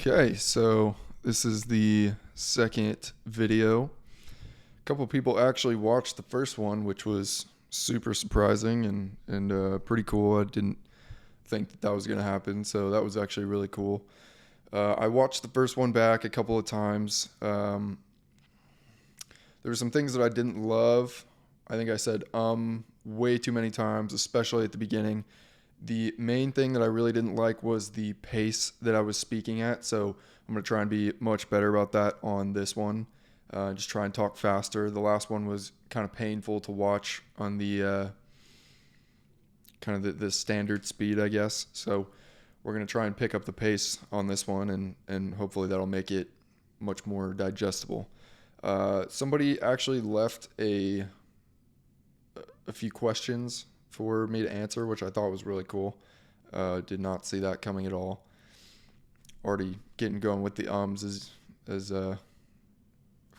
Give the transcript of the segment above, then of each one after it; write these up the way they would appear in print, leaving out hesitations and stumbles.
Okay, so this is the second video. A couple people actually watched the first one, which was super surprising and pretty cool. I didn't think that was going to happen, so that was actually really cool. I watched the first one back a couple of times. There were some things that I didn't love. I think I said way too many times, especially at the beginning. The main thing that I really didn't like was the pace that I was speaking at. So I'm going to try and be much better about that on this one. Just try and talk faster. The last one was kind of painful to watch on the the standard speed, I guess. So we're going to try and pick up the pace on this one, and hopefully that'll make it much more digestible. Somebody actually left a few questions for me to answer, which I thought was really cool. Did not see that coming at all. Already getting going with the as of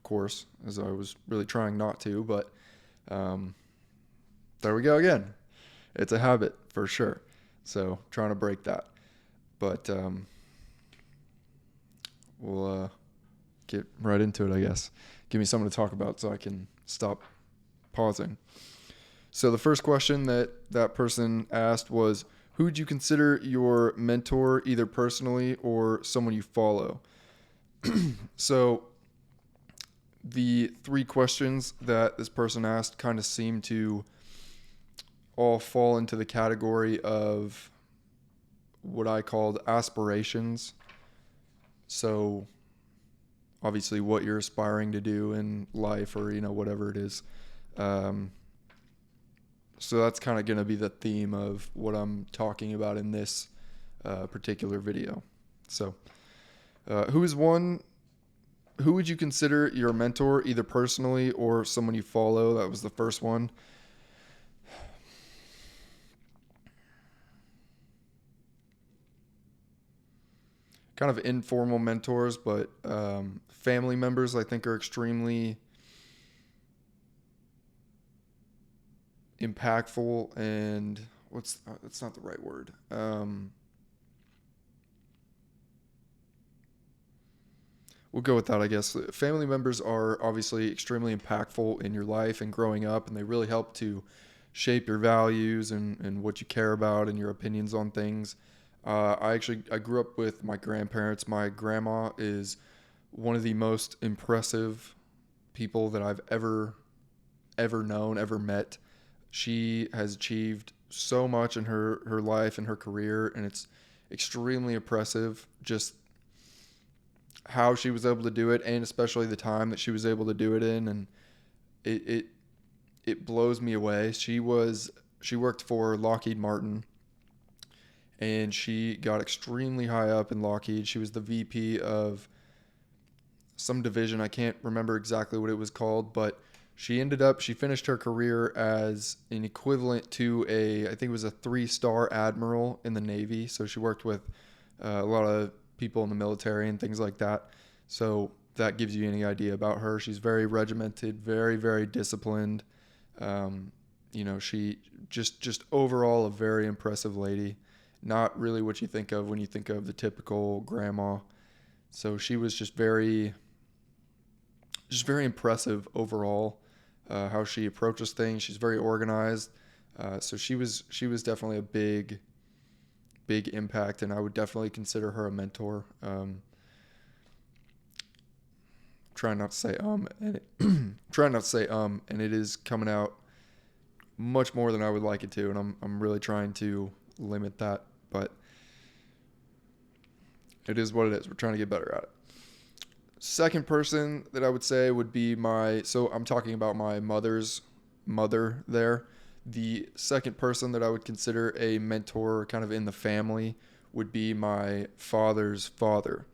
course, as I was really trying not to, but there we go again. It's a habit for sure. So trying to break that. But we'll get right into it, I guess. Give me something to talk about so I can stop pausing. So the first question that person asked was, who would you consider your mentor, either personally or someone you follow? So the three questions that this person asked kind of seem to all fall into the category of what I called aspirations. So obviously what you're aspiring to do in life, or whatever it is. So that's kind of going to be the theme of what I'm talking about in this particular video. So who would you consider your mentor, either personally or someone you follow? That was the first one. Kind of informal mentors, but family members I think are extremely impactful, and that's not the right word. We'll go with that, I guess. Family members are obviously extremely impactful in your life and growing up, and they really help to shape your values and what you care about and your opinions on things. I grew up with my grandparents. My grandma is one of the most impressive people that I've ever known, ever met. She has achieved so much in her life and her career, and it's extremely impressive just how she was able to do it, and especially the time that she was able to do it in. And it blows me away. She worked for Lockheed Martin, and she got extremely high up in Lockheed. She was the VP of some division. I can't remember exactly what it was called, but she finished her career as an equivalent to I think it was a 3-star admiral in the Navy. So she worked with a lot of people in the military and things like that. So that gives you any idea about her. She's very regimented, very, very disciplined. She just overall a very impressive lady. Not really what you think of when you think of the typical grandma. So she was just very impressive overall, how she approaches things. She's very organized. So she was definitely a big impact, and I would definitely consider her a mentor. Trying not to say and it is coming out much more than I would like it to, and I'm really trying to limit that, but it is what it is. We're trying to get better at it. Second person that I would say would be so I'm talking about my mother's mother there. The second person that I would consider a mentor kind of in the family would be my father's father.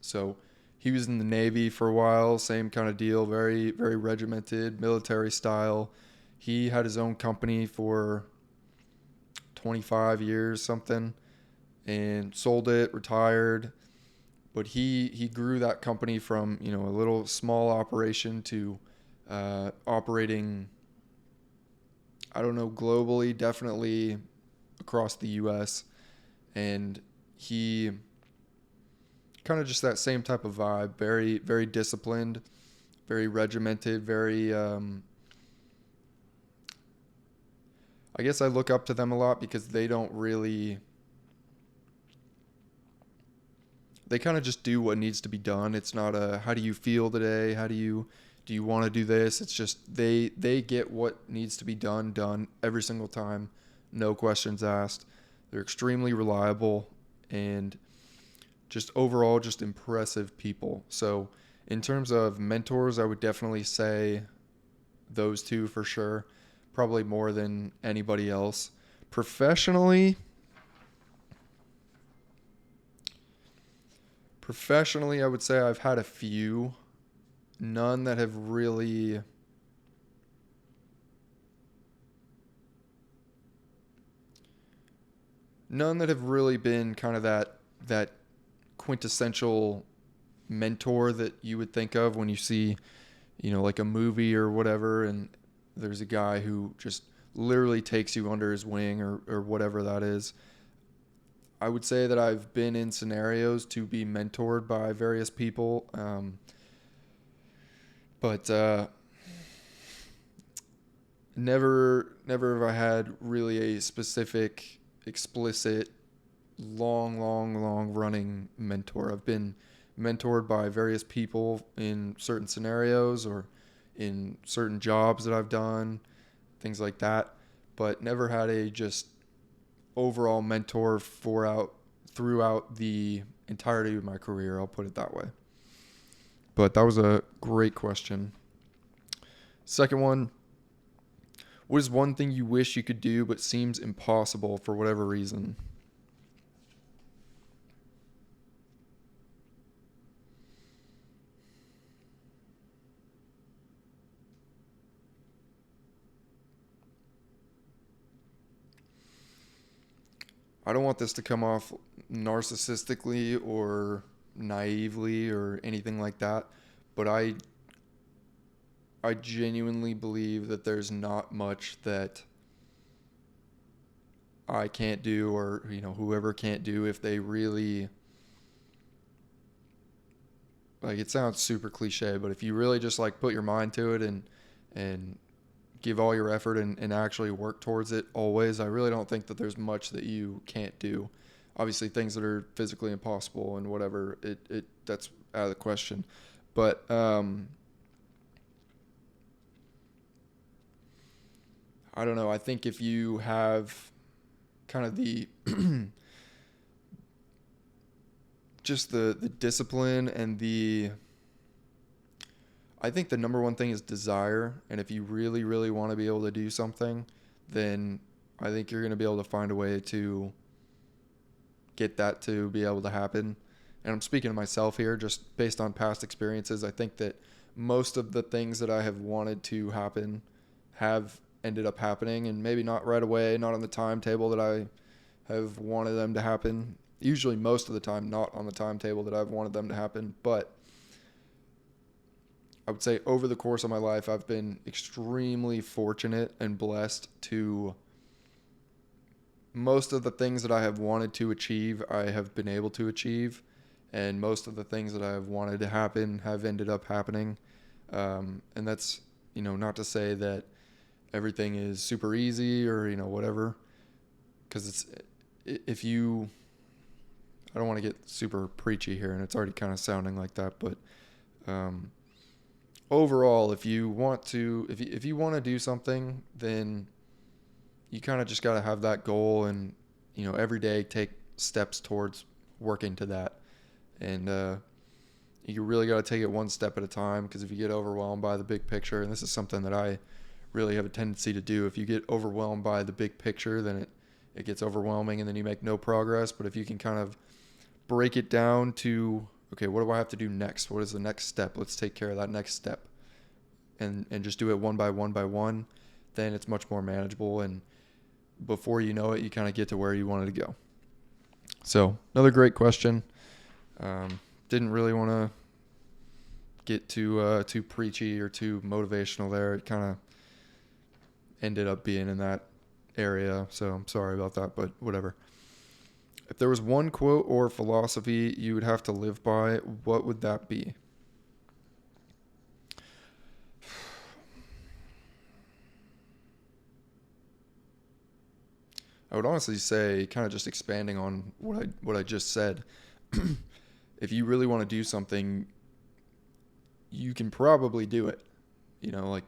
So he was in the Navy for a while, same kind of deal, very, very regimented, military style. He had his own company for 25 years, something, and sold it, retired. But he grew that company from, a little small operation to operating, I don't know, globally, definitely across the U.S. And he kind of just that same type of vibe. Very, very disciplined, very regimented, very. I guess I look up to them a lot because they don't really. They kind of just do what needs to be done. It's not a how do you feel today? Do you want to do this? It's just they get what needs to be done every single time, no questions asked. They're extremely reliable and just overall just impressive people. So in terms of mentors, I would definitely say those two for sure, probably more than anybody else. Professionally, Professionally, I would say I've had a few, none that have really been kind of that quintessential mentor that you would think of when you see, like a movie or whatever, and there's a guy who just literally takes you under his wing or whatever that is. I would say that I've been in scenarios to be mentored by various people, but never have I had really a specific, explicit, long running mentor. I've been mentored by various people in certain scenarios or in certain jobs that I've done, things like that, but never had a just overall mentor throughout the entirety of my career. I'll put it that way. But that was a great question. Second one, what is one thing you wish you could do but seems impossible for whatever reason? I don't want this to come off narcissistically or naively or anything like that, but I genuinely believe that there's not much that I can't do or whoever can't do if they really, like, it sounds super cliche, but if you really just like put your mind to it and give all your effort and actually work towards it always, I really don't think that there's much that you can't do. Obviously things that are physically impossible and whatever, it that's out of the question. But I don't know. I think if you have kind of the just the discipline and I think the number one thing is desire. And if you really, really want to be able to do something, then I think you're going to be able to find a way to get that to be able to happen. And I'm speaking to myself here just based on past experiences. I think that most of the things that I have wanted to happen have ended up happening, and maybe not right away, not on the timetable that I have wanted them to happen. Usually most of the time not on the timetable that I've wanted them to happen, but I would say over the course of my life, I've been extremely fortunate and blessed to most of the things that I have wanted to achieve, I have been able to achieve. And most of the things that I have wanted to happen have ended up happening. And that's, not to say that everything is super easy or, whatever. Because I don't want to get super preachy here, and it's already kind of sounding like that, but overall, if you want to do something, then you kind of just got to have that goal and, every day take steps towards working to that. And you really got to take it one step at a time, because if you get overwhelmed by the big picture, and this is something that I really have a tendency to do, if you get overwhelmed by the big picture, then it gets overwhelming and then you make no progress. But if you can kind of break it down to, okay, what do I have to do next? What is the next step? Let's take care of that next step. And just do it one by one, then it's much more manageable. And before you know it, you kind of get to where you wanted to go. So another great question. Didn't really want to get too preachy or too motivational there. It kind of ended up being in that area. So I'm sorry about that, but whatever. If there was one quote or philosophy you would have to live by, what would that be? I would honestly say, kind of just expanding on what I just said, if you really want to do something, you can probably do it. Like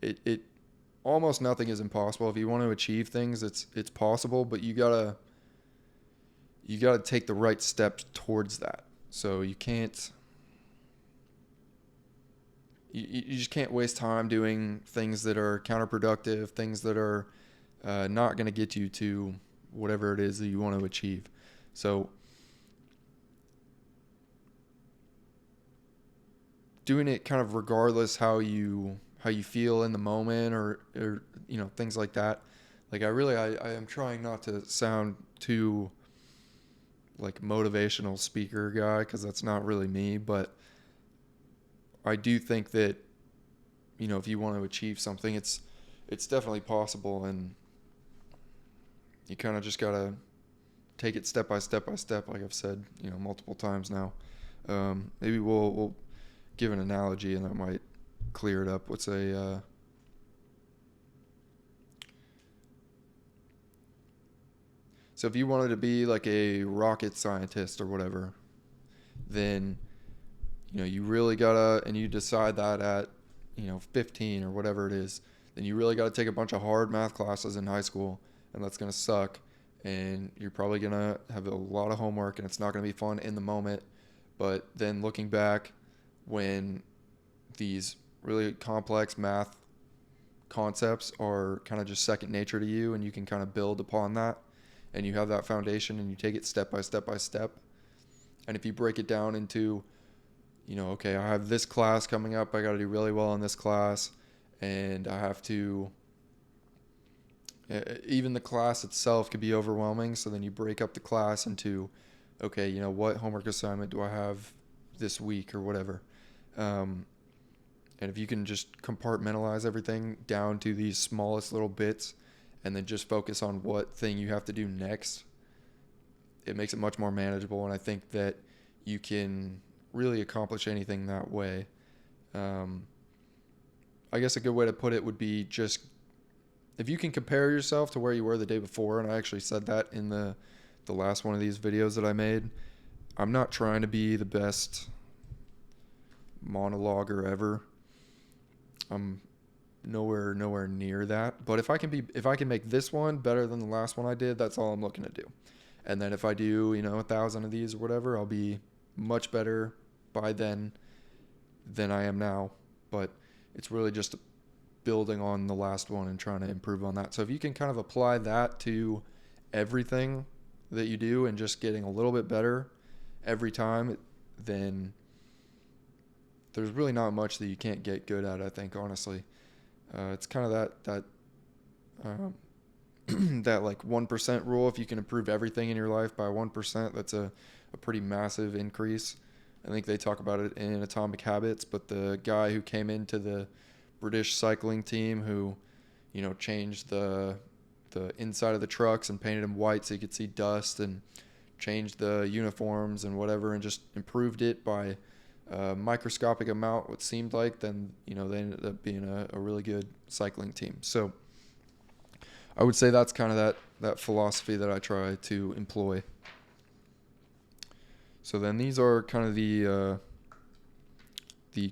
it almost nothing is impossible. If you want to achieve things, it's possible, but you gotta take the right steps towards that. So you just can't waste time doing things that are counterproductive, things that are not going to get you to whatever it is that you want to achieve. So doing it kind of regardless how you feel in the moment, or things like that. Like I am trying not to sound too like motivational speaker guy, because that's not really me, but I do think that if you want to achieve something, it's definitely possible, and you kind of just gotta take it step by step by step, like I've said multiple times now. Maybe we'll give an analogy, and that might clear it up. Let's say so if you wanted to be like a rocket scientist or whatever, then you really gotta, and you decide that at 15 or whatever it is, then you really gotta take a bunch of hard math classes in high school, and that's gonna suck, and you're probably gonna have a lot of homework, and it's not gonna be fun in the moment. But then looking back, when these really complex math concepts are kind of just second nature to you, and you can kind of build upon that, and you have that foundation, and you take it step by step by step. And if you break it down into okay, I have this class coming up, I got to do really well in this class, and I have to, even the class itself could be overwhelming. So then you break up the class into, okay, what homework assignment do I have this week or whatever. And if you can just compartmentalize everything down to these smallest little bits, and then just focus on what thing you have to do next, it makes it much more manageable. And I think that you can really accomplish anything that way. I guess a good way to put it would be, just if you can compare yourself to where you were the day before, and I actually said that in the last one of these videos that I made. I'm not trying to be the best monologuer ever. I'm nowhere near that. But if I can make this one better than the last one I did, that's all I'm looking to do. And then if I do 1,000 of these or whatever, I'll be much better by then than I am now. But it's really just building on the last one and trying to improve on that. So if you can kind of apply that to everything that you do, and just getting a little bit better every time, then there's really not much that you can't get good at, I think, honestly. It's kind of that that like 1% rule. If you can improve everything in your life by 1%, that's a pretty massive increase. I think they talk about it in Atomic Habits, but the guy who came into the British cycling team, who changed the inside of the trucks and painted them white so you could see dust, and changed the uniforms and whatever, and just improved it by a microscopic amount, what seemed like, then they ended up being a really good cycling team. So I would say that's kind of that philosophy that I try to employ. So then these are kind of the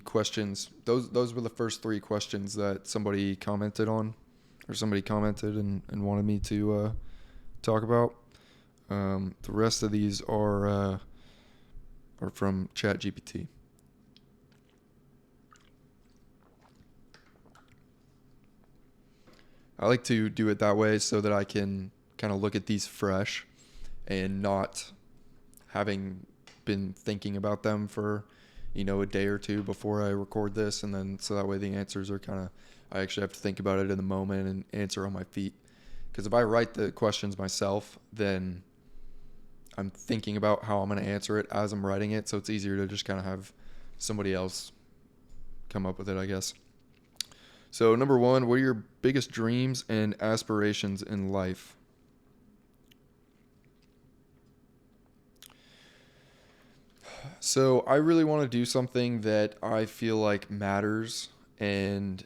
questions. Those were the first 3 questions that somebody commented on, or somebody commented and wanted me to talk about. The rest of these are from ChatGPT. I like to do it that way so that I can kind of look at these fresh, and not having been thinking about them for a day or two before I record this, and then so that way the answers are kind of, I actually have to think about it in the moment and answer on my feet. Because if I write the questions myself, then I'm thinking about how I'm going to answer it as I'm writing it, so it's easier to just kind of have somebody else come up with it, I guess. So number 1, what are your biggest dreams and aspirations in life? So I really want to do something that I feel like matters, and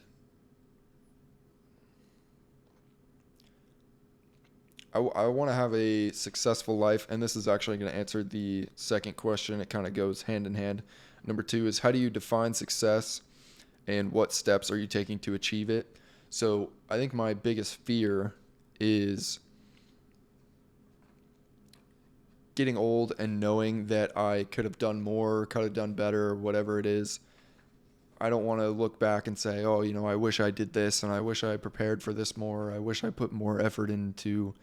I want to have a successful life. And this is actually going to answer the second question. It kind of goes hand in hand. Number two is, how do you define success, and what steps are you taking to achieve it? So I think my biggest fear is getting old and knowing that I could have done more, could have done better, whatever it is. I don't want to look back and say, oh, I wish I did this and I wish I prepared for this more. I wish I put more effort into,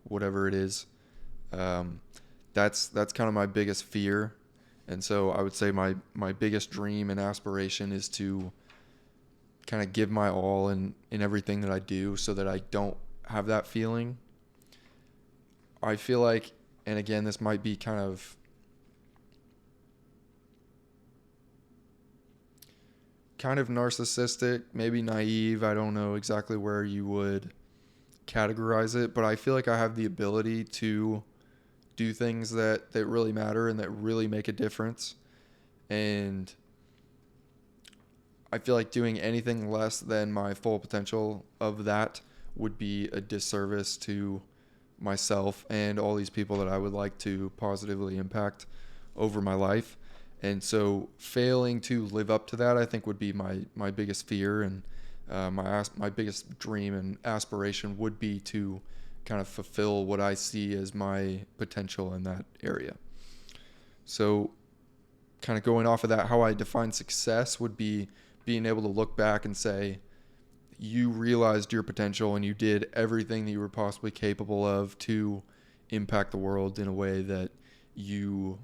whatever it is. Um, that's kind of my biggest fear. And so I would say my biggest dream and aspiration is to kind of give my all in everything that I do so that I don't have that feeling. I feel like, and again, this might be kind of narcissistic, maybe naive. I don't know exactly where you would categorize it, but I feel like I have the ability to do things that really matter and that really make a difference. And I feel like doing anything less than my full potential of that would be a disservice to myself and all these people that I would like to positively impact over my life. And so failing to live up to that, I think, would be my biggest fear. And my biggest dream and aspiration would be to kind of fulfill what I see as my potential in that area. So kind of going off of that, how I define success would be being able to look back and say, you realized your potential and you did everything that you were possibly capable of to impact the world in a way that you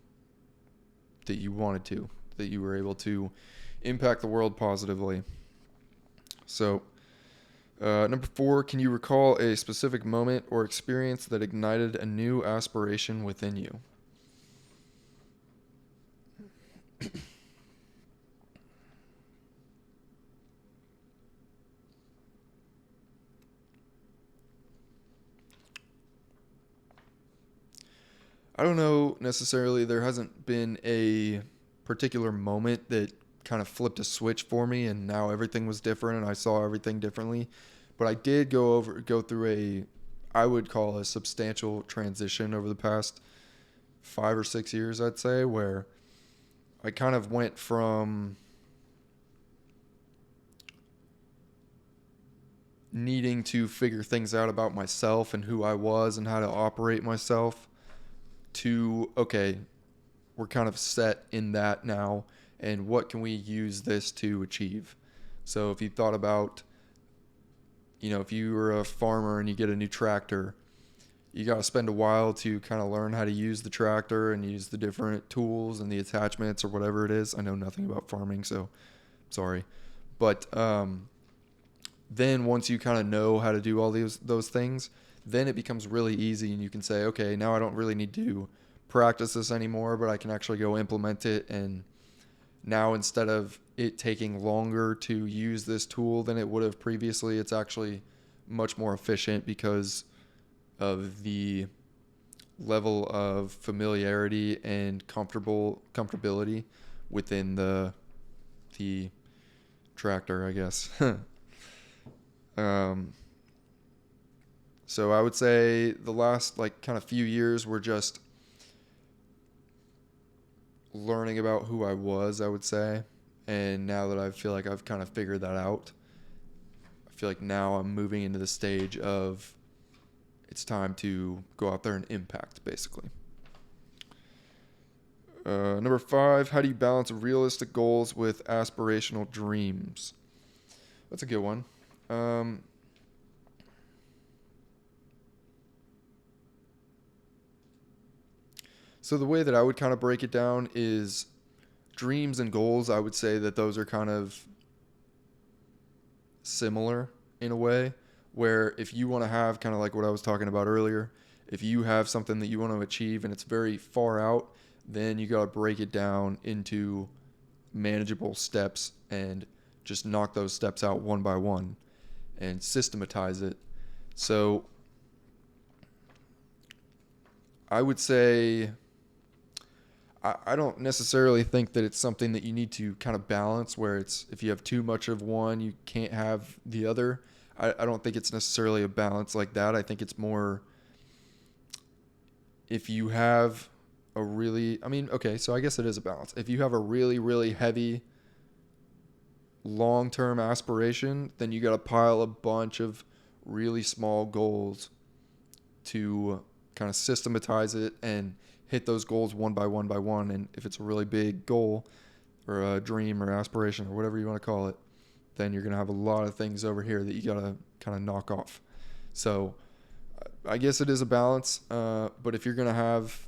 wanted to, that you were able to impact the world positively. So, number 4, can you recall a specific moment or experience that ignited a new aspiration within you? I don't know necessarily. There hasn't been a particular moment that kind of flipped a switch for me and now everything was different and I saw everything differently. But I did go through I would call a substantial transition over the past 5 or 6 years, I'd say, where I kind of went from needing to figure things out about myself and who I was and how to operate myself to, okay, we're kind of set in that now, and what can we use this to achieve? So if you thought about, if you were a farmer and you get a new tractor, you got to spend a while to kind of learn how to use the tractor and use the different tools and the attachments or whatever it is. I know nothing about farming, so sorry. But then once you kind of know how to do all those things, then it becomes really easy and you can say, okay, now I don't really need to practice this anymore, but I can actually go implement it. And now, instead of it taking longer to use this tool than it would have previously, it's actually much more efficient because of the level of familiarity and comfortability within the tractor, I guess. So I would say the last kind of few years were just learning about who I was, I would say. And now that I feel like I've kind of figured that out, I feel like now I'm moving into the stage of it's time to go out there and impact, basically. Number 5, how do you balance realistic goals with aspirational dreams? That's a good one. So the way that I would kind of break it down is dreams and goals. I would say that those are kind of similar in a way, where if you want to have kind of like what I was talking about earlier, if you have something that you want to achieve and it's very far out, then you got to break it down into manageable steps and just knock those steps out one by one and systematize it. So I would say I don't necessarily think that it's something that you need to kind of balance where it's if you have too much of one, you can't have the other. I don't think it's necessarily a balance like that. I think it's more if you have a really, I mean, okay, so I guess it is a balance. If you have a really, really heavy long term aspiration, then you got to pile a bunch of really small goals to kind of systematize it and hit those goals one by one by one. And if it's a really big goal or a dream or aspiration or whatever you want to call it, then you're going to have a lot of things over here that you got to kind of knock off. So I guess it is a balance. But if you're going to have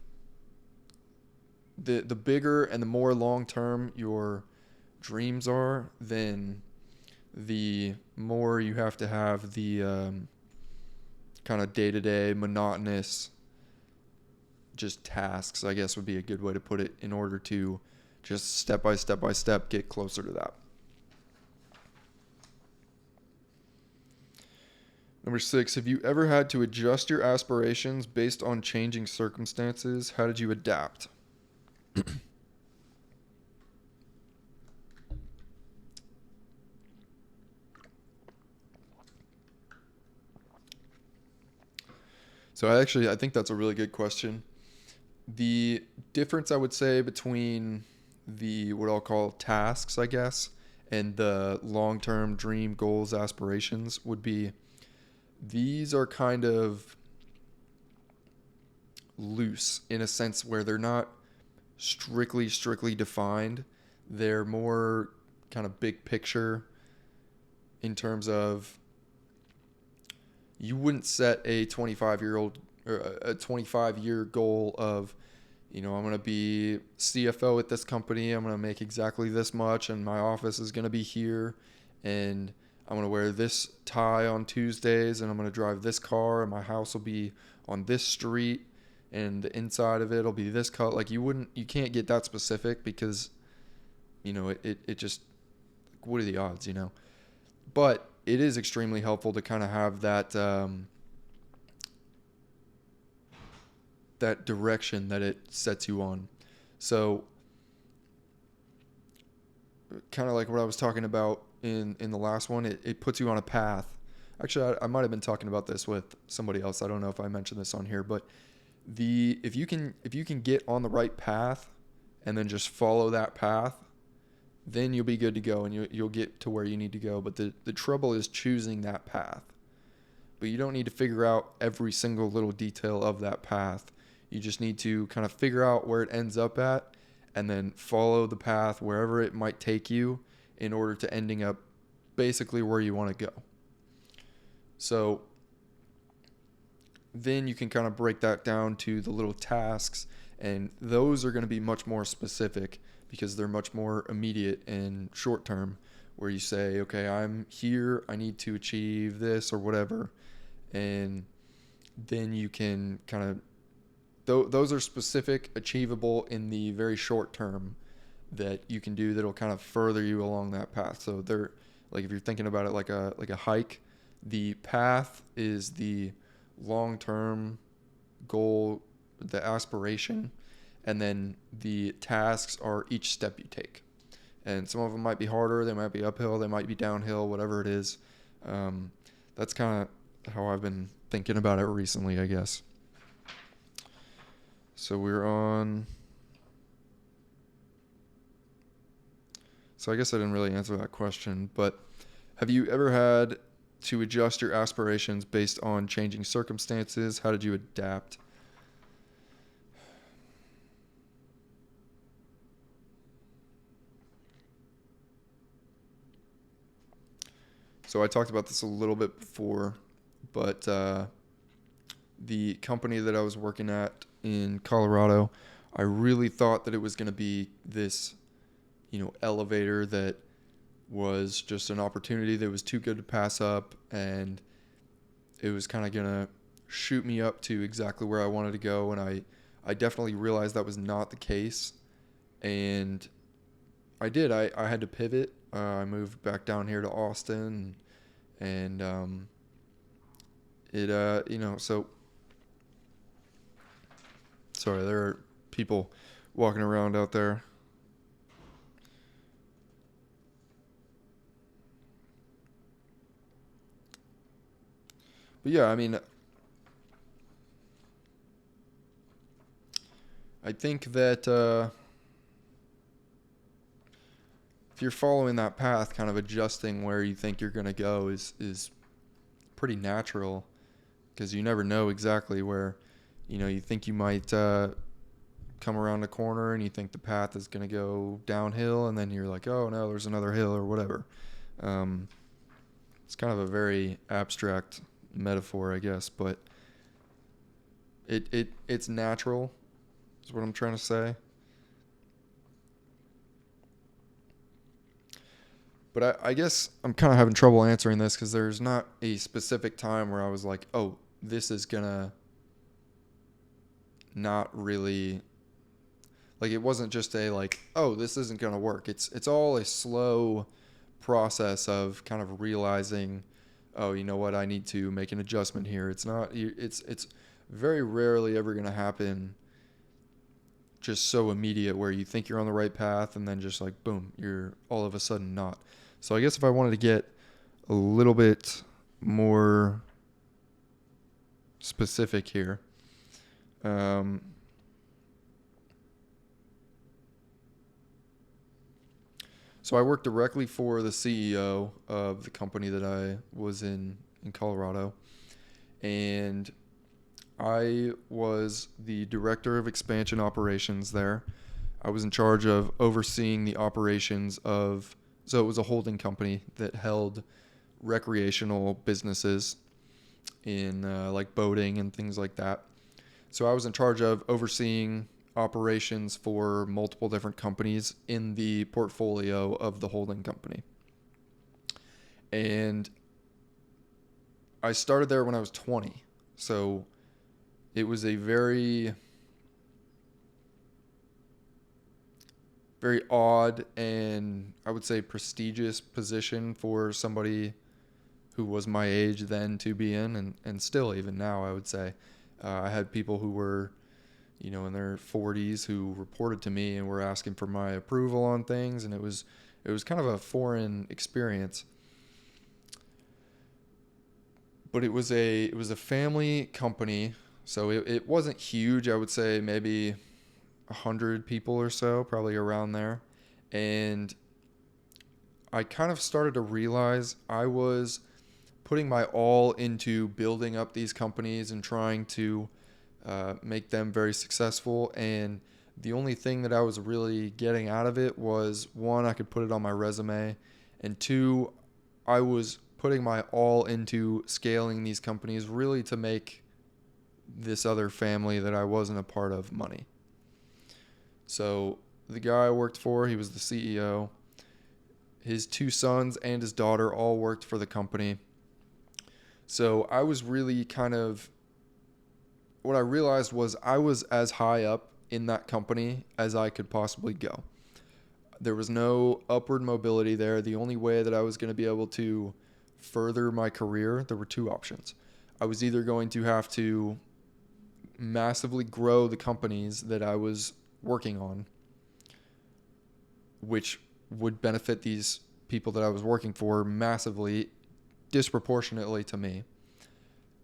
the bigger and the more long term your dreams are, then the more you have to have the kind of day-to-day monotonous just tasks, I guess would be a good way to put it, in order to just step by step get closer to that. Number 6, have you ever had to adjust your aspirations based on changing circumstances? How did you adapt? So I think that's a really good question. The difference I would say between the what I'll call tasks, I guess, and the long-term dream goals, aspirations would be these are kind of loose in a sense where they're not strictly defined. They're more kind of big picture in terms of you wouldn't set a 25-year-old or a 25-year goal of, I'm going to be CFO at this company. I'm going to make exactly this much, and my office is going to be here, and I'm going to wear this tie on Tuesdays, and I'm going to drive this car, and my house will be on this street, and the inside of it will be this color. Like you can't get that specific because, it just, what are the odds, But it is extremely helpful to kind of have that that direction that it sets you on. So kind of like what I was talking about in the last one, it puts you on a path. Actually, I might have been talking about this with somebody else. I don't know if I mentioned this on here, but if you can get on the right path and then just follow that path, then you'll be good to go and you'll get to where you need to go. But the trouble is choosing that path. But you don't need to figure out every single little detail of that path. You just need to kind of figure out where it ends up at and then follow the path wherever it might take you in order to ending up basically where you want to go. So then you can kind of break that down to the little tasks, and those are going to be much more specific because they're much more immediate and short term, where you say, okay, I'm here, I need to achieve this or whatever. And then you can kind of, those are specific, achievable in the very short term that you can do that'll kind of further you along that path. So they're like, if you're thinking about it like a hike, the path is the long-term goal, the aspiration, and then the tasks are each step you take. And some of them might be harder, they might be uphill, they might be downhill, whatever it is. That's kind of how I've been thinking about it recently, I guess. So so I guess I didn't really answer that question, but have you ever had to adjust your aspirations based on changing circumstances? How did you adapt? So I talked about this a little bit before, but the company that I was working at in Colorado, I really thought that it was going to be this, elevator that was just an opportunity that was too good to pass up, and it was kind of going to shoot me up to exactly where I wanted to go, and I definitely realized that was not the case, and I did. I had to pivot. I moved back down here to Austin, and so sorry, there are people walking around out there. But yeah, I mean, I think that if you're following that path, kind of adjusting where you think you're going to go is pretty natural, because you never know exactly where, you think you might come around a corner and you think the path is going to go downhill, and then you're like, oh no, there's another hill or whatever. Um, it's kind of a very abstract metaphor, I guess, but it's natural is what I'm trying to say. But I guess I'm kind of having trouble answering this because there's not a specific time where I was like, oh, this is gonna not really, like, it wasn't just a like, oh, this isn't gonna work. It's all a slow process of kind of realizing, oh, you know what, I need to make an adjustment here. It's very rarely ever gonna happen just so immediate where you think you're on the right path and then just like boom, you're all of a sudden not. So I guess if I wanted to get a little bit more specific here, um, so I worked directly for the CEO of the company that I was in Colorado, and I was the director of expansion operations there. I was in charge of overseeing the operations of, so it was a holding company that held recreational businesses in like boating and things like that. So I was in charge of overseeing operations for multiple different companies in the portfolio of the holding company. And I started there when I was 20. So it was a very, very odd and I would say prestigious position for somebody who was my age then to be in, and still even now I would say. I had people who were, in their 40s who reported to me and were asking for my approval on things, and it was kind of a foreign experience. But it was a family company, so it wasn't huge. I would say maybe 100 people or so, probably around there. And I kind of started to realize I was putting my all into building up these companies and trying to make them very successful. And the only thing that I was really getting out of it was, one, I could put it on my resume, and two, I was putting my all into scaling these companies really to make this other family that I wasn't a part of money. So the guy I worked for, he was the CEO. His two sons and his daughter all worked for the company. So I was really kind of, what I realized was I was as high up in that company as I could possibly go. There was no upward mobility there. The only way that I was going to be able to further my career, there were two options. I was either going to have to massively grow the companies that I was working on, which would benefit these people that I was working for massively, disproportionately to me,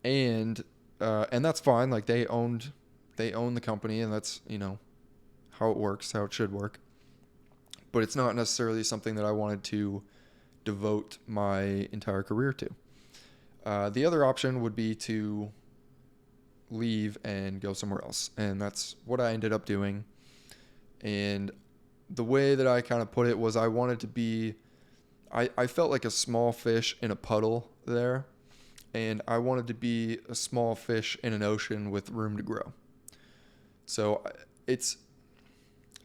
and that's fine. Like they own the company, and that's how it works, how it should work. But it's not necessarily something that I wanted to devote my entire career to. The other option would be to leave and go somewhere else, and that's what I ended up doing. And the way that I kind of put it was I wanted to be, I felt like a small fish in a puddle there, and I wanted to be a small fish in an ocean with room to grow. So it's,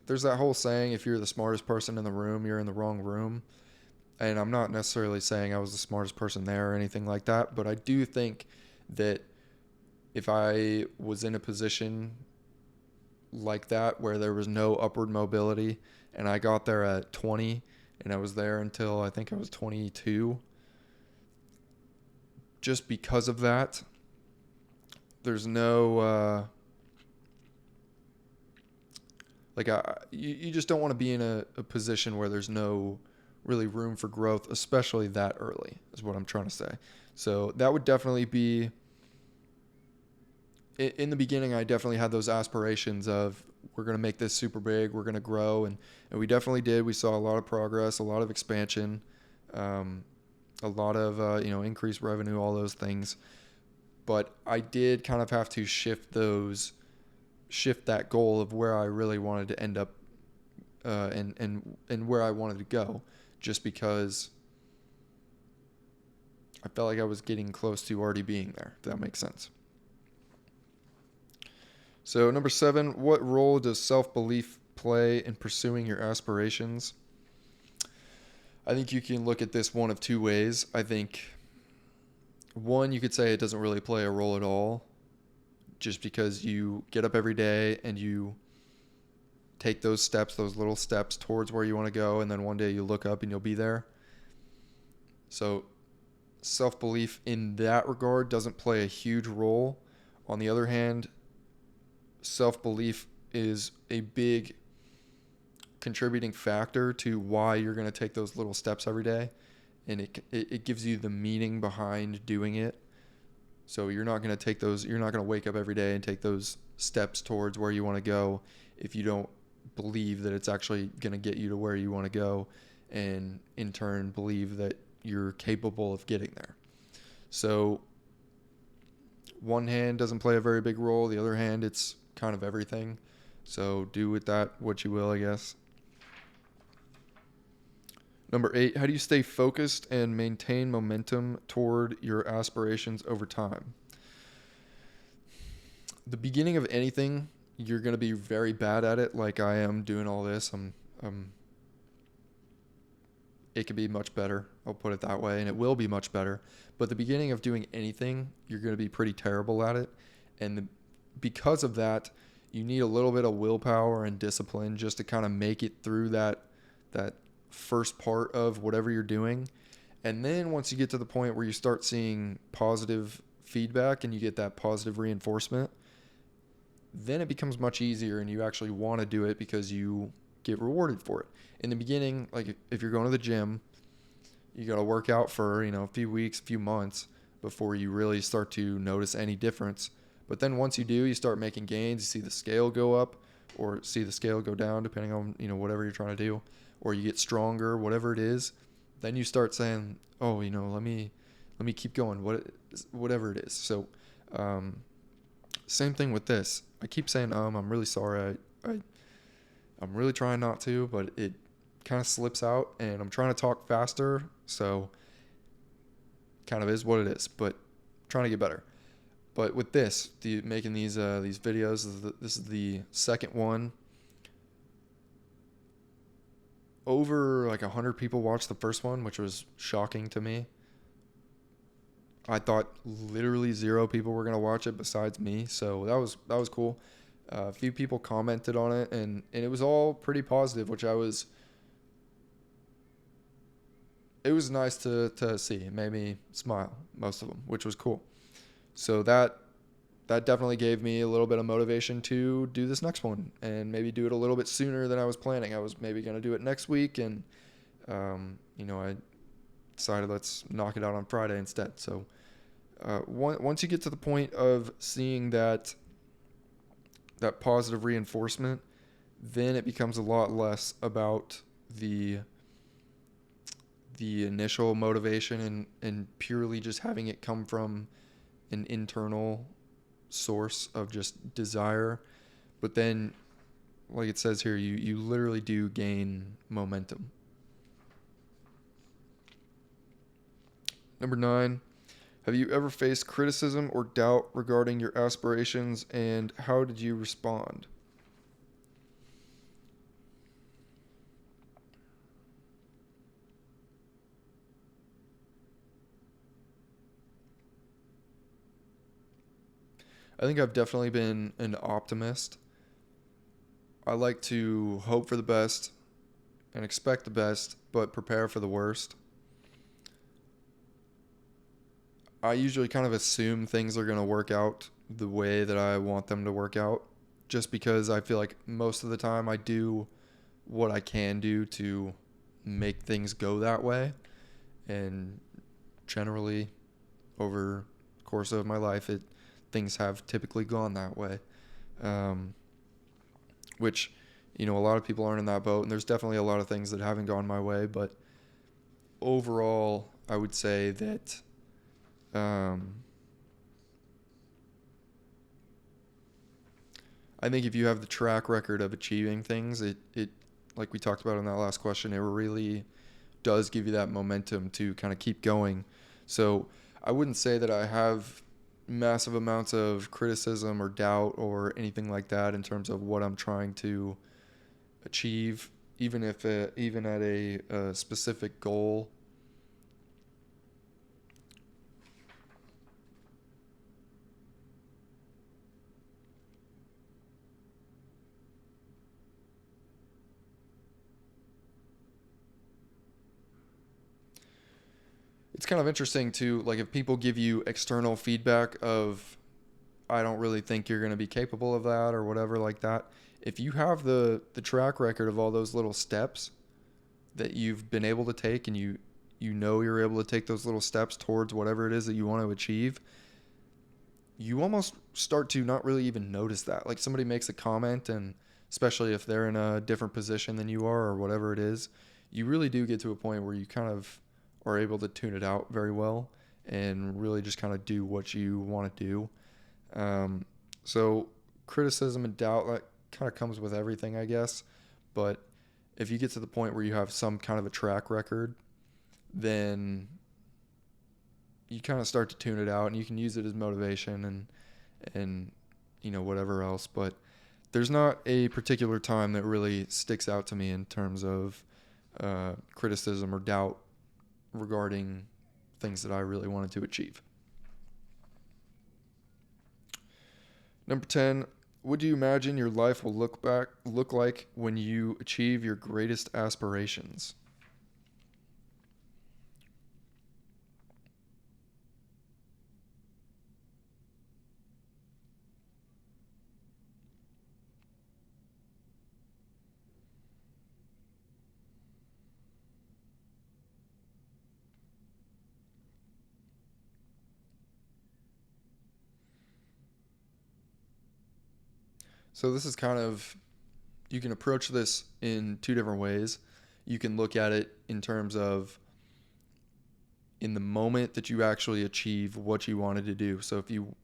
there's that whole saying, if you're the smartest person in the room, you're in the wrong room. And I'm not necessarily saying I was the smartest person there or anything like that, but I do think that if I was in a position like that where there was no upward mobility and I got there at 20 and I was there until I think I was 22, just because of that, there's no Like you just don't want to be in a position where there's no really room for growth, especially that early, is what I'm trying to say. So that would definitely be, in the beginning, I definitely had those aspirations of, we're going to make this super big, we're going to grow. And we definitely did. We saw a lot of progress, a lot of expansion, a lot of, increased revenue, all those things. But I did kind of have to shift that goal of where I really wanted to end up, and where I wanted to go, just because I felt like I was getting close to already being there, if that makes sense. So, number 7, what role does self-belief play in pursuing your aspirations? I think you can look at this one of two ways. I think, one, you could say it doesn't really play a role at all, just because you get up every day and you take those steps, those little steps towards where you want to go, and then one day you look up and you'll be there. So self-belief in that regard doesn't play a huge role. On the other hand, self-belief is a big contributing factor to why you're going to take those little steps every day, and it gives you the meaning behind doing it. So you're not going to wake up every day and take those steps towards where you want to go if you don't believe that it's actually going to get you to where you want to go, and in turn believe that you're capable of getting there. So one hand doesn't play a very big role. The other hand, it's kind of everything. So do with that what you will, I guess. Number 8, how do you stay focused and maintain momentum toward your aspirations over time? The beginning of anything, you're going to be very bad at it, like I am doing all this. It could be much better, I'll put it that way, and it will be much better. But the beginning of doing anything, you're going to be pretty terrible at it. And because of that, you need a little bit of willpower and discipline just to kind of make it through that first part of whatever you're doing. And then once you get to the point where you start seeing positive feedback and you get that positive reinforcement, then it becomes much easier and you actually want to do it because you get rewarded for it. In the beginning, like if you're going to the gym, you got to work out for, a few weeks, a few months before you really start to notice any difference. But then once you do, you start making gains, you see the scale go up or see the scale go down, depending on, whatever you're trying to do, or you get stronger, whatever it is. Then you start saying, oh, let me keep going, whatever it is. So, same thing with this. I keep saying, I'm really sorry. I'm really trying not to, but it kind of slips out, and I'm trying to talk faster. So kind of is what it is, but trying to get better. But with this, making these videos, this is the second one. Over like 100 people watched the first one, which was shocking to me. I thought literally 0 people were gonna watch it besides me, so that was cool. A few people commented on it, and it was all pretty positive, which it was nice to see. It made me smile, most of them, which was cool. So that definitely gave me a little bit of motivation to do this next one and maybe do it a little bit sooner than I was planning. I was maybe going to do it next week, and I decided let's knock it out on Friday instead. So once you get to the point of seeing that positive reinforcement, then it becomes a lot less about the initial motivation and purely just having it come from an internal source of just desire. But then, like it says here, you literally do gain momentum. Number 9, have you ever faced criticism or doubt regarding your aspirations, and how did you respond? I think I've definitely been an optimist. I like to hope for the best and expect the best, but prepare for the worst. I usually kind of assume things are going to work out the way that I want them to work out. just because I feel like most of the time I do what I can do to make things go that way. And generally, over the course of my life, things have typically gone that way. Um, which, a lot of people aren't in that boat, and there's definitely a lot of things that haven't gone my way, but overall, I would say that I think if you have the track record of achieving things, it like we talked about in that last question, it really does give you that momentum to kind of keep going. So I wouldn't say that I have massive amounts of criticism or doubt or anything like that in terms of what I'm trying to achieve, even if even at a specific goal. It's kind of interesting too, like if people give you external feedback of, I don't really think you're going to be capable of that or whatever like that. If you have the track record of all those little steps that you've been able to take, and you're able to take those little steps towards whatever it is that you want to achieve, you almost start to not really even notice that. Like somebody makes a comment, and especially if they're in a different position than you are or whatever it is, you really do get to a point where you kind of are able to tune it out very well and really just kind of do what you want to do. So criticism and doubt, that kind of comes with everything, I guess. But if you get to the point where you have some kind of a track record, then you kind of start to tune it out, and you can use it as motivation and whatever else. But there's not a particular time that really sticks out to me in terms of criticism or doubt regarding things that I really wanted to achieve. Number 10, what do you imagine your life will look like when you achieve your greatest aspirations? So this is kind of, you can approach this in two different ways. You can look at it in terms of in the moment that you actually achieve what you wanted to do. So if you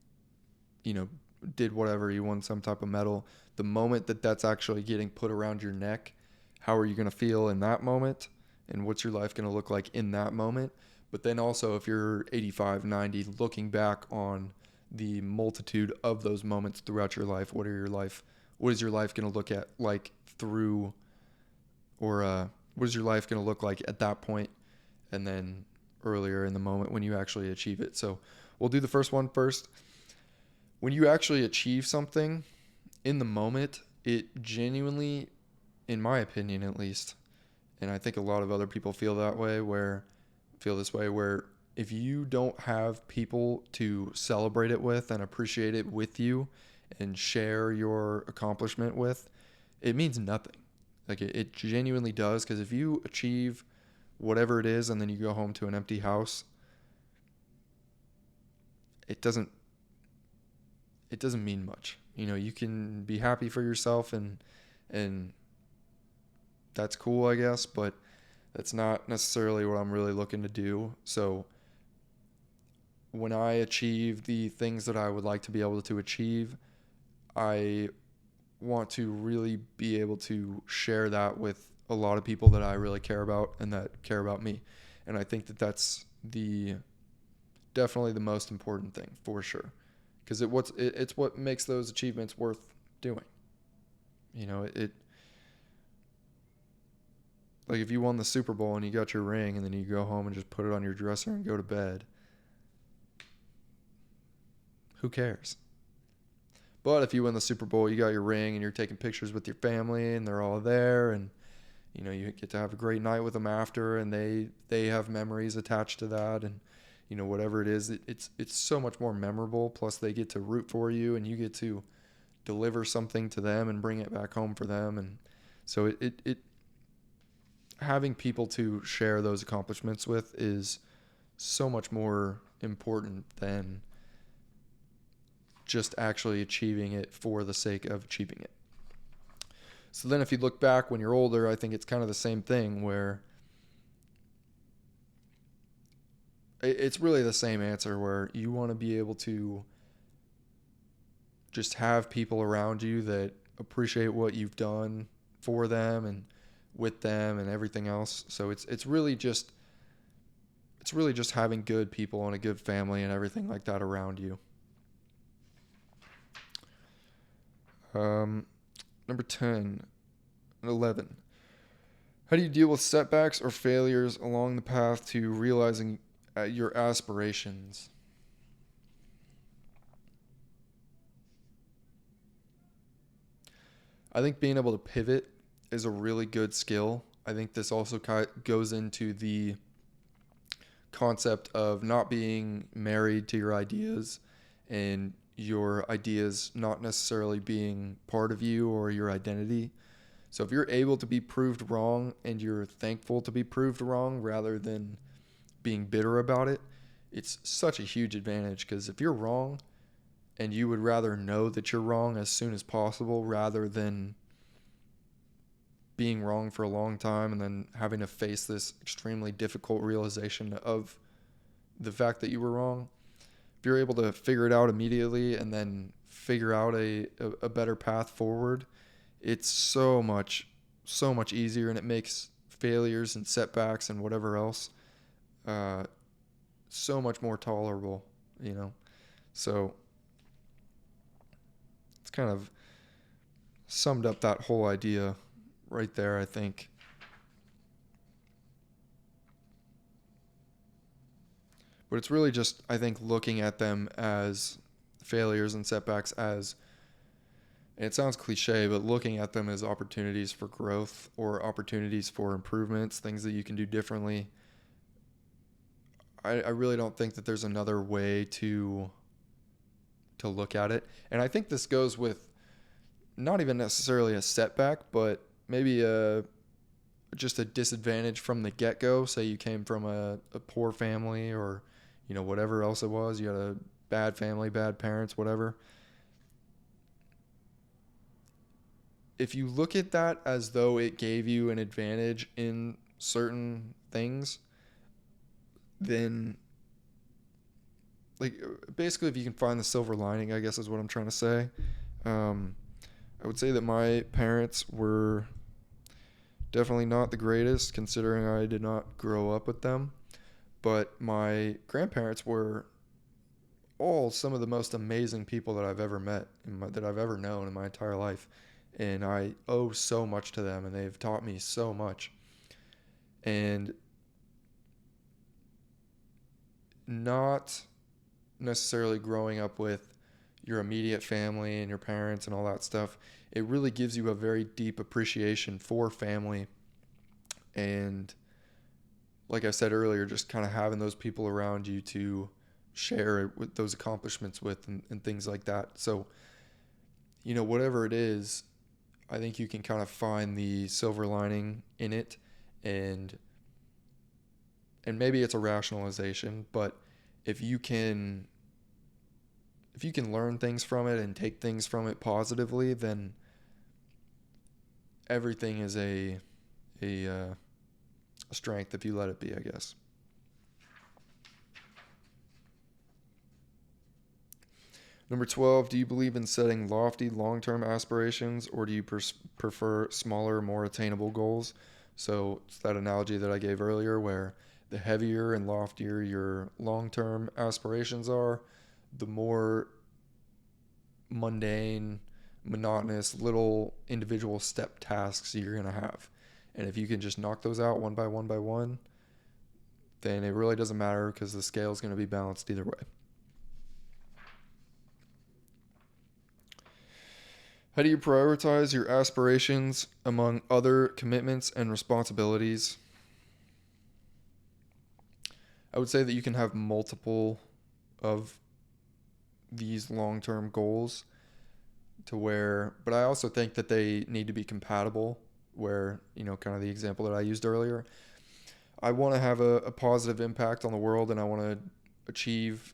know, did whatever, you won some type of medal, the moment that that's actually getting put around your neck, how are you going to feel in that moment? And what's your life going to look like in that moment? But then also, if you're 85, 90, looking back on the multitude of those moments throughout your life, what is your life going to look at like through, or what is your life going to look like at that point, and then earlier in the moment when you actually achieve it? So we'll do the first one first. When you actually achieve something in the moment, it genuinely, in my opinion at least, and I think a lot of other people feel this way, where if you don't have people to celebrate it with and appreciate it with you and share your accomplishment with, it means nothing. Like it genuinely does, because if you achieve whatever it is and then you go home to an empty house, it doesn't mean much. You can be happy for yourself, and that's cool, I guess, but that's not necessarily what I'm really looking to do. So when I achieve the things that I would like to be able to achieve, I want to really be able to share that with a lot of people that I really care about and that care about me. And I think that that's definitely the most important thing, for sure, because it's what makes those achievements worth doing. It like if you won the Super Bowl and you got your ring and then you go home and just put it on your dresser and go to bed, who cares? But if you win the Super Bowl, you got your ring and you're taking pictures with your family and they're all there, and you get to have a great night with them after, and they have memories attached to that, and whatever it is, it's so much more memorable. Plus they get to root for you, and you get to deliver something to them and bring it back home for them. And so it having people to share those accomplishments with is so much more important than just actually achieving it for the sake of achieving it. So then if you look back when you're older, I think it's kind of the same thing where it's really the same answer, where you want to be able to just have people around you that appreciate what you've done for them and with them and everything else. So it's really just having good people and a good family and everything like that around you. Number 10 and 11. How do you deal with setbacks or failures along the path to realizing your aspirations? I think being able to pivot is a really good skill. I think this also goes into the concept of not being married to your ideas and your ideas not necessarily being part of you or your identity. So if you're able to be proved wrong and you're thankful to be proved wrong rather than being bitter about it, it's such a huge advantage, because if you're wrong and you would rather know that you're wrong as soon as possible rather than being wrong for a long time and then having to face this extremely difficult realization of the fact that you were wrong, if you're able to figure it out immediately and then figure out a better path forward, it's so much easier, and it makes failures and setbacks and whatever else so much more tolerable, you know. So it's kind of summed up that whole idea right there, I think. But it's really just, I think, looking at them as failures and setbacks as, and it sounds cliche, but looking at them as opportunities for growth or opportunities for improvements, things that you can do differently. I really don't think that there's another way to look at it. And I think this goes with not even necessarily a setback, but maybe just a disadvantage from the get-go. Say you came from a poor family, or whatever else it was, you had a bad family, bad parents, whatever. If you look at that as though it gave you an advantage in certain things, then basically if you can find the silver lining, I guess is what I'm trying to say. I would say that my parents were definitely not the greatest, considering I did not grow up with them. But my grandparents were all some of the most amazing people that I've ever met, that I've ever known in my entire life. And I owe so much to them, and they've taught me so much. And not necessarily growing up with your immediate family and your parents and all that stuff, it really gives you a very deep appreciation for family. And like I said earlier, just kind of having those people around you to share with those accomplishments with, and things like that. So, whatever it is, I think you can kind of find the silver lining in it, and maybe it's a rationalization, but if you can learn things from it and take things from it positively, then everything is a strength if you let it be, I guess. Number 12, do you believe in setting lofty long-term aspirations, or do you prefer smaller, more attainable goals? So it's that analogy that I gave earlier, where the heavier and loftier your long-term aspirations are, the more mundane, monotonous, little individual step tasks you're going to have. And if you can just knock those out one by one, then it really doesn't matter, because the scale is going to be balanced either way. How do you prioritize your aspirations among other commitments and responsibilities? I would say that you can have multiple of these long-term goals, to where, but I also think that they need to be compatible, where, kind of the example that I used earlier. I want to have a positive impact on the world, and I want to achieve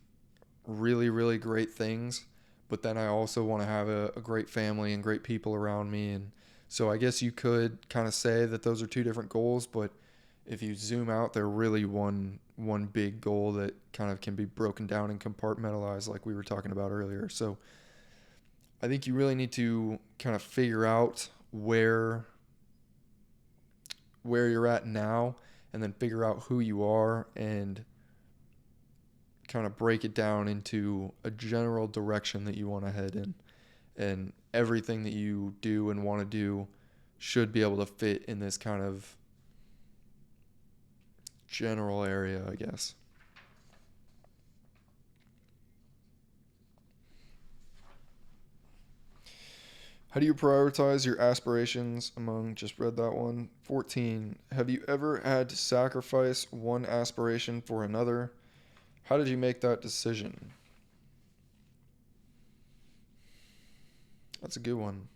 really, really great things, but then I also want to have a great family and great people around me. And so I guess you could kind of say that those are two different goals, but if you zoom out, they're really one big goal that kind of can be broken down and compartmentalized, like we were talking about earlier. So I think you really need to kind of figure out where you're at now, and then figure out who you are, and kind of break it down into a general direction that you want to head in. And everything that you do and want to do should be able to fit in this kind of general area, I guess. How do you prioritize your aspirations among, just read that one. 14. Have you ever had to sacrifice one aspiration for another? How did you make that decision? That's a good one.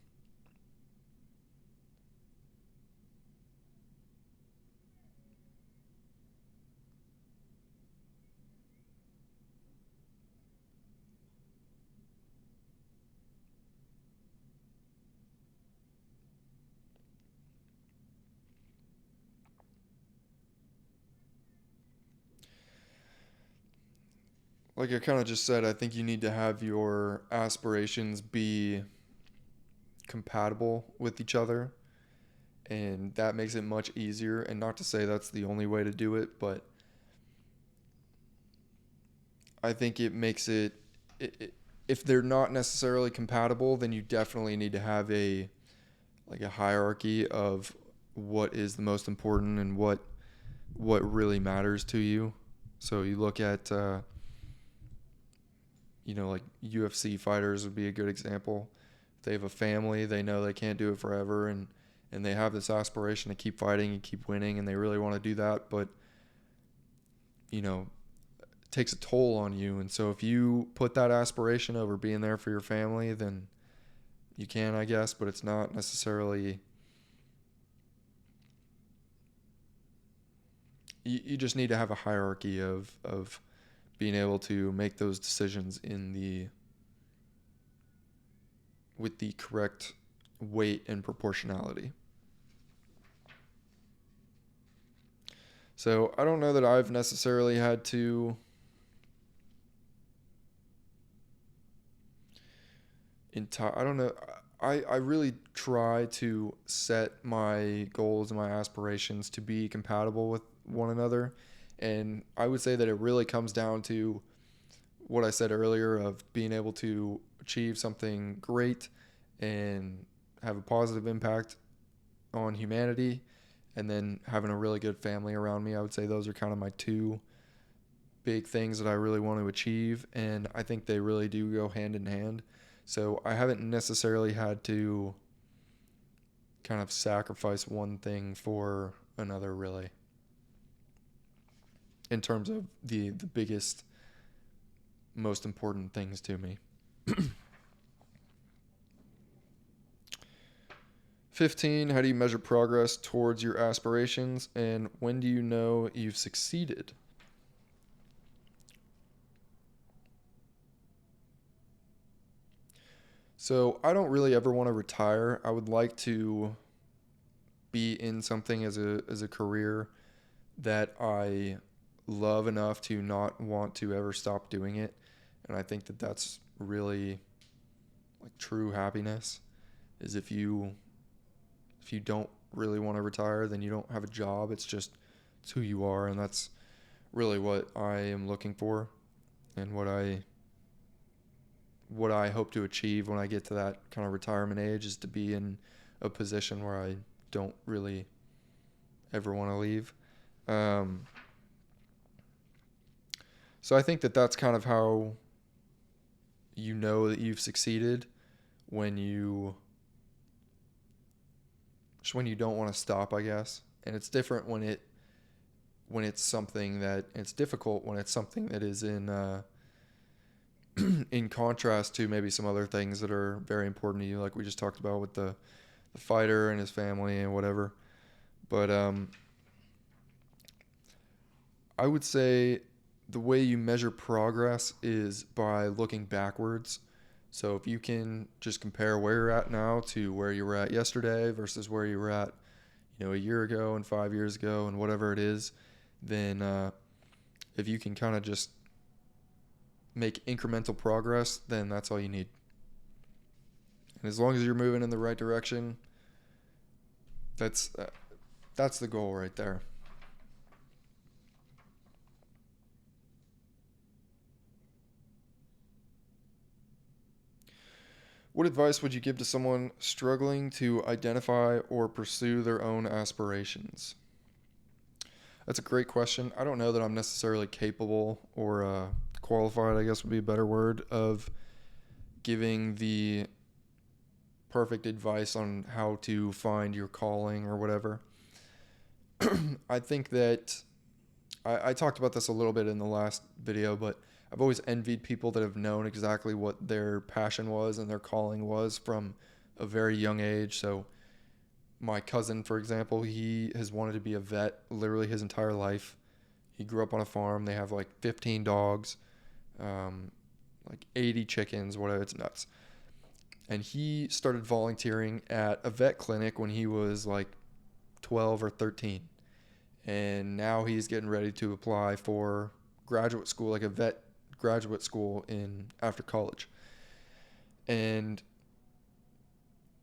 Like I kind of just said, I think you need to have your aspirations be compatible with each other, and that makes it much easier. And not to say that's the only way to do it, but I think it makes it if they're not necessarily compatible, then you definitely need to have a hierarchy of what is the most important and what really matters to you. So you look at like UFC fighters would be a good example. If they have a family, they know they can't do it forever, and they have this aspiration to keep fighting and keep winning, and they really want to do that, but you know it takes a toll on you. And so if you put that aspiration over being there for your family, then you can, I guess, but it's not necessarily. You just need to have a hierarchy of being able to make those decisions with the correct weight and proportionality. So I don't know that I've necessarily had to I don't know. I really try to set my goals and my aspirations to be compatible with one another. And I would say that it really comes down to what I said earlier of being able to achieve something great and have a positive impact on humanity, and then having a really good family around me. I would say those are kind of my two big things that I really want to achieve, and I think they really do go hand in hand. So I haven't necessarily had to kind of sacrifice one thing for another, really, in terms of the biggest, most important things to me. 15. How do you measure progress towards your aspirations, and when do you know you've succeeded? So I don't really ever want to retire. I would like to be in something as a career that I love enough to not want to ever stop doing it. And I think that that's really like true happiness, is if you don't really want to retire, then you don't have a job. It's who you are, and that's really what I am looking for, and what I hope to achieve when I get to that kind of retirement age, is to be in a position where I don't really ever want to leave. Um, so I think that that's kind of how you know that you've succeeded, when you just when you don't want to stop, I guess. And it's different when it's something that it's difficult when it's something that is in in contrast to maybe some other things that are very important to you, like we just talked about with the fighter and his family and whatever. But I would say the way you measure progress is by looking backwards. So if you can just compare where you're at now to where you were at yesterday versus where you were at, a year ago and 5 years ago and whatever it is, then if you can kind of just make incremental progress, then that's all you need. And as long as you're moving in the right direction, that's the goal right there. What advice would you give to someone struggling to identify or pursue their own aspirations? That's a great question. I don't know that I'm necessarily capable or qualified, I guess would be a better word, of giving the perfect advice on how to find your calling or whatever. I think that I talked about this a little bit in the last video, but I've always envied people that have known exactly what their passion was and their calling was from a very young age. So my cousin, for example, he has wanted to be a vet literally his entire life. He grew up on a farm. They have like 15 dogs, like 80 chickens, whatever. It's nuts. And he started volunteering at a vet clinic when he was like 12 or 13. And now he's getting ready to apply for graduate school, like a vet graduate school in after college. And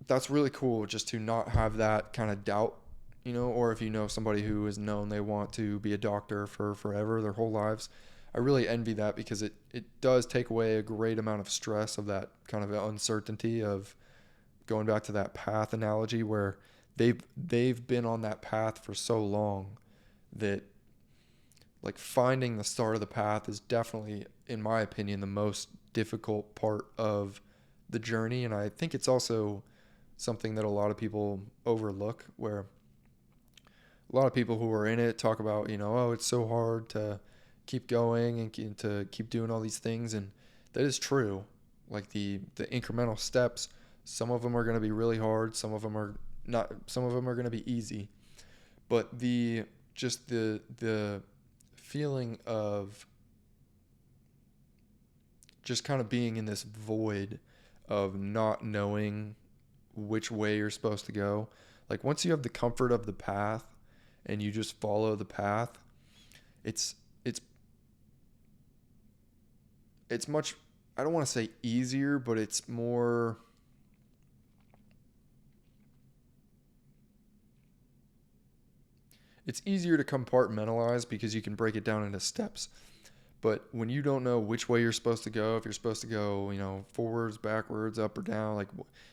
that's really cool, just to not have that kind of doubt, or if you know somebody who is known they want to be a doctor for forever, their whole lives. I really envy that because it does take away a great amount of stress of that kind of uncertainty of going back to that path analogy where they've been on that path for so long that like finding the start of the path is definitely, in my opinion, the most difficult part of the journey. And I think it's also something that a lot of people overlook, where a lot of people who are in it talk about, oh, it's so hard to keep going and to keep doing all these things. And that is true. Like the incremental steps, some of them are going to be really hard. Some of them are not, some of them are going to be easy, but just the feeling of just kind of being in this void of not knowing which way you're supposed to go. Like once you have the comfort of the path and you just follow the path, it's it's much, I don't want to say easier, but it's more, it's easier to compartmentalize because you can break it down into steps. But when you don't know which way you're supposed to go, if you're supposed to go, forwards, backwards, up or down, like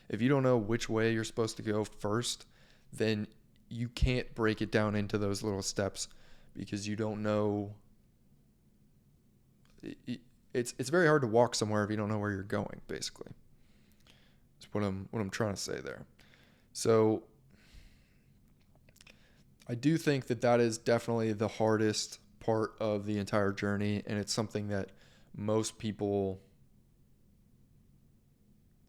if you don't know which way you're supposed to go first, then you can't break it down into those little steps because you don't know. It's very hard to walk somewhere if you don't know where you're going, basically. That's what I'm trying to say there. So I do think that is definitely the hardest part of the entire journey, and it's something that most people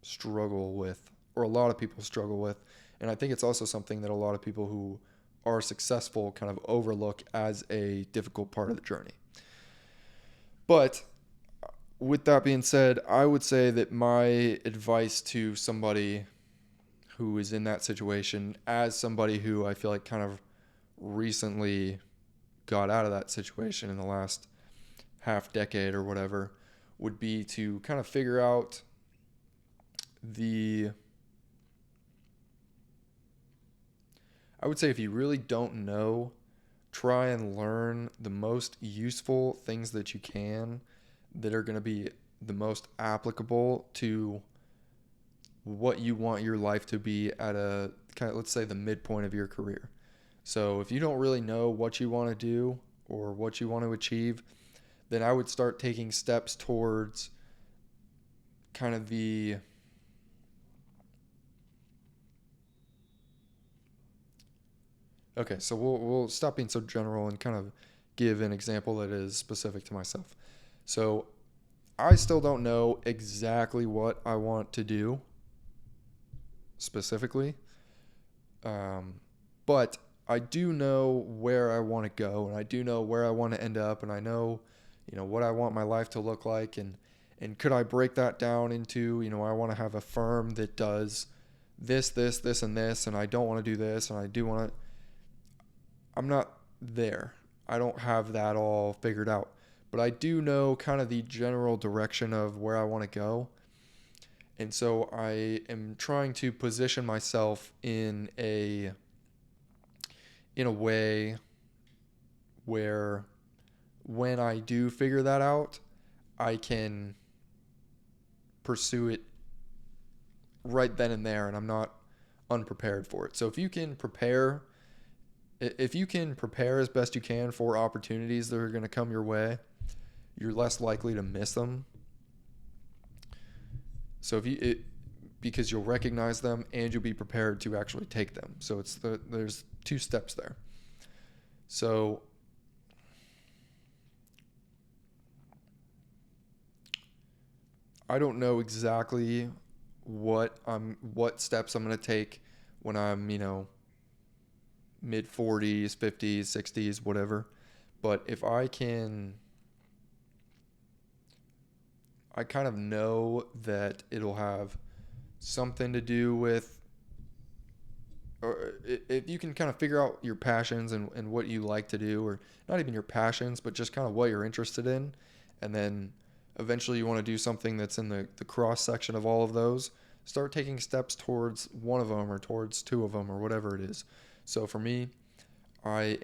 struggle with, or a lot of people struggle with. And I think it's also something that a lot of people who are successful kind of overlook as a difficult part of the journey. But with that being said, I would say that my advice to somebody who is in that situation, as somebody who I feel like kind of recently got out of that situation in the last half decade or whatever, would be to kind of figure out I would say if you really don't know, try and learn the most useful things that you can that are going to be the most applicable to what you want your life to be at a kind of, let's say, the midpoint of your career. So if you don't really know what you want to do or what you want to achieve, then I would start taking steps towards kind of okay, so we'll stop being so general and kind of give an example that is specific to myself. So I still don't know exactly what I want to do specifically, um, but I do know where I want to go, and I do know where I want to end up, and I know, what I want my life to look like, and could I break that down into, I want to have a firm that does this, and this, and I don't want to do this, and I do want to. I'm not there. I don't have that all figured out, but I do know kind of the general direction of where I want to go. And so I am trying to position myself in a way where when I do figure that out, I can pursue it right then and there, and I'm not unprepared for it. So if you can prepare as best you can for opportunities that are going to come your way, you're less likely to miss them. So because you'll recognize them and you'll be prepared to actually take them. So there's two steps there. So I don't know exactly what steps I'm going to take when I'm, mid 40s, 50s, 60s, whatever. But if I kind of know that it'll have something to do with, or if you can kind of figure out your passions and what you like to do, or not even your passions, but just kind of what you're interested in, and then eventually you want to do something that's in the cross section of all of those, start taking steps towards one of them or towards two of them or whatever it is. So for me, I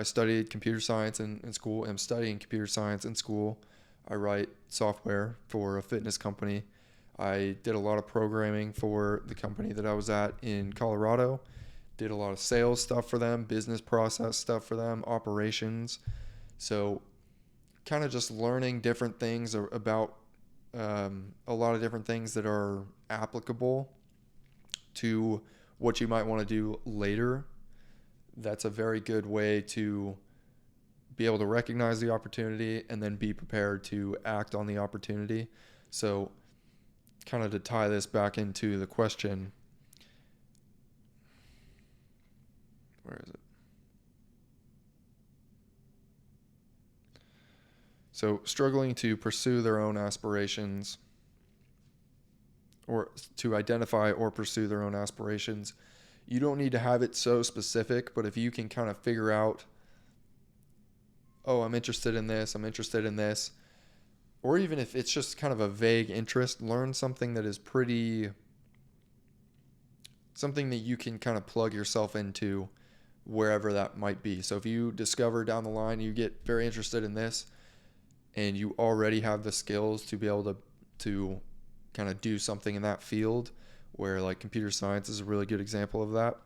studied computer science in school. I'm studying computer science in school. I write software for a fitness company. I did a lot of programming for the company that I was at in Colorado. Did a lot of sales stuff for them, business process stuff for them, operations. So kind of just learning different things about a lot of different things that are applicable to what you might want to do later. That's a very good way to be able to recognize the opportunity and then be prepared to act on the opportunity. So kind of to tie this back into the question, where is it? So struggling to pursue their own aspirations, or to identify or pursue their own aspirations. You don't need to have it so specific, but if you can kind of figure out, oh, I'm interested in this, or even if it's just kind of a vague interest, learn something that is something that you can kind of plug yourself into wherever that might be. So if you discover down the line you get very interested in this and you already have the skills to be able to kind of do something in that field, where like computer science is a really good example of that.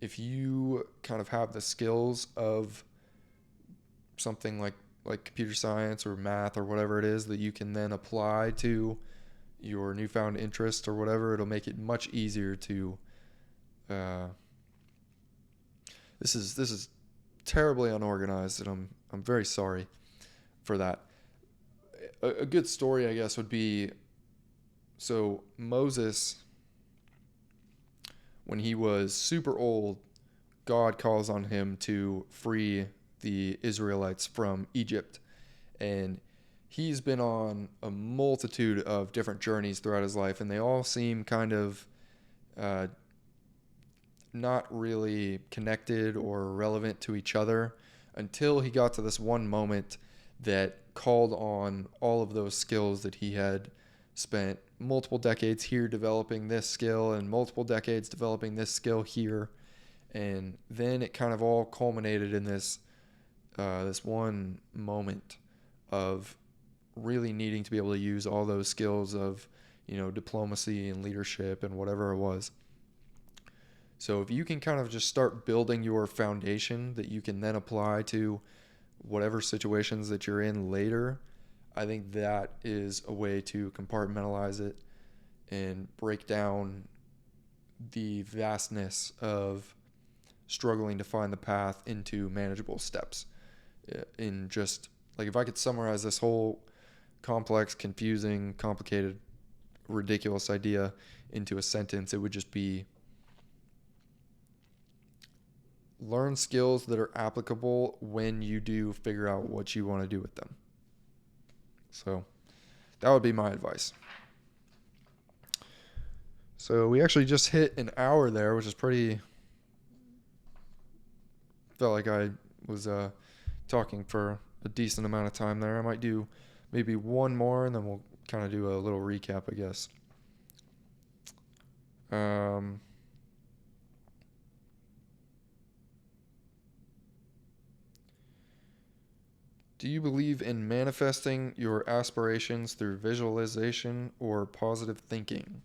If you kind of have the skills of something like computer science or math or whatever it is that you can then apply to your newfound interest or whatever, it'll make it much easier to this is terribly unorganized, and I'm very sorry for that. A good story, I guess, would be, so Moses, when he was super old, God calls on him to free the Israelites from Egypt. And he's been on a multitude of different journeys throughout his life, and they all seem kind of not really connected or relevant to each other until he got to this one moment that called on all of those skills that he had spent multiple decades here developing this skill and multiple decades developing this skill here. And then it kind of all culminated in this one moment of really needing to be able to use all those skills of, diplomacy and leadership and whatever it was. So if you can kind of just start building your foundation that you can then apply to whatever situations that you're in later, I think that is a way to compartmentalize it and break down the vastness of struggling to find the path into manageable steps in just like if I could summarize this whole complex, confusing, complicated, ridiculous idea into a sentence, it would just be learn skills that are applicable when you do figure out what you want to do with them. So that would be my advice. So we actually just hit an hour there, which is pretty. Felt like I was talking for a decent amount of time there. I might do maybe one more, and then we'll kind of do a little recap, I guess. Do you believe in manifesting your aspirations through visualization or positive thinking?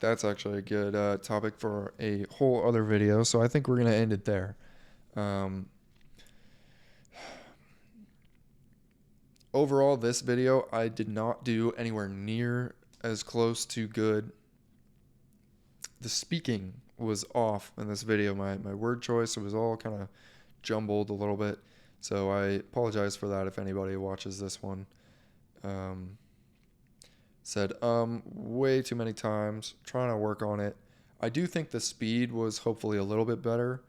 That's actually a good topic for a whole other video, so I think we're going to end it there. Um, Overall, this video, I did not do anywhere near as close to good. The speaking was off in this video. My word choice, it was all kind of jumbled a little bit. So I apologize for that if anybody watches this one. Said way too many times, trying to work on it. I do think the speed was hopefully a little bit better.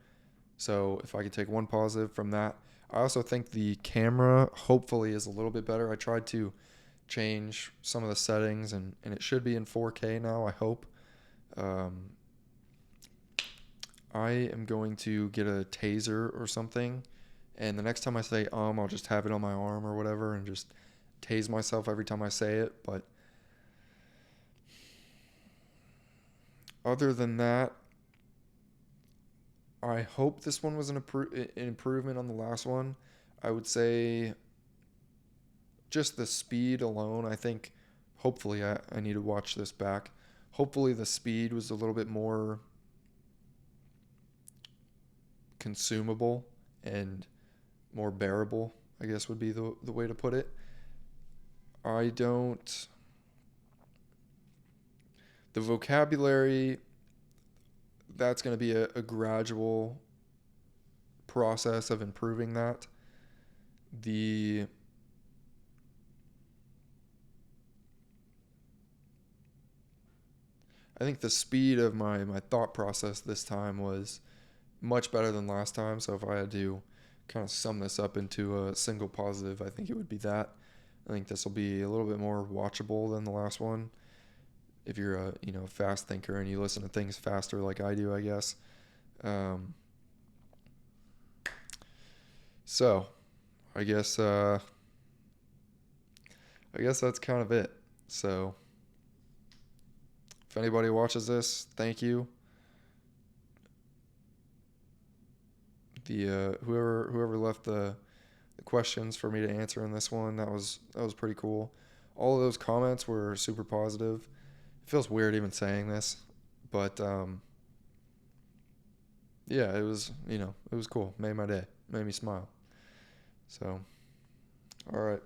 So if I could take one positive from that. I also think the camera hopefully is a little bit better. I tried to change some of the settings and it should be in 4K now, I hope. I am going to get a taser or something, and the next time I say I'll just have it on my arm or whatever and just tase myself every time I say it. But other than that, I hope this one was an improvement on the last one. I would say just the speed alone, I think hopefully I need to watch this back. Hopefully the speed was a little bit more consumable and more bearable, I guess would be the way to put it. The vocabulary, that's going to be a gradual process of improving that. I think the speed of my thought process this time was much better than last time. So if I had to kind of sum this up into a single positive, I think it would be that. I think this will be a little bit more watchable than the last one. If you're a fast thinker and you listen to things faster like I do, I guess. So I guess that's kind of it. So if anybody watches this, thank you. Whoever left the questions for me to answer in this one, that was pretty cool. All of those comments were super positive. It feels weird even saying this, but yeah, it was cool. Made my day. Made me smile. So, all right.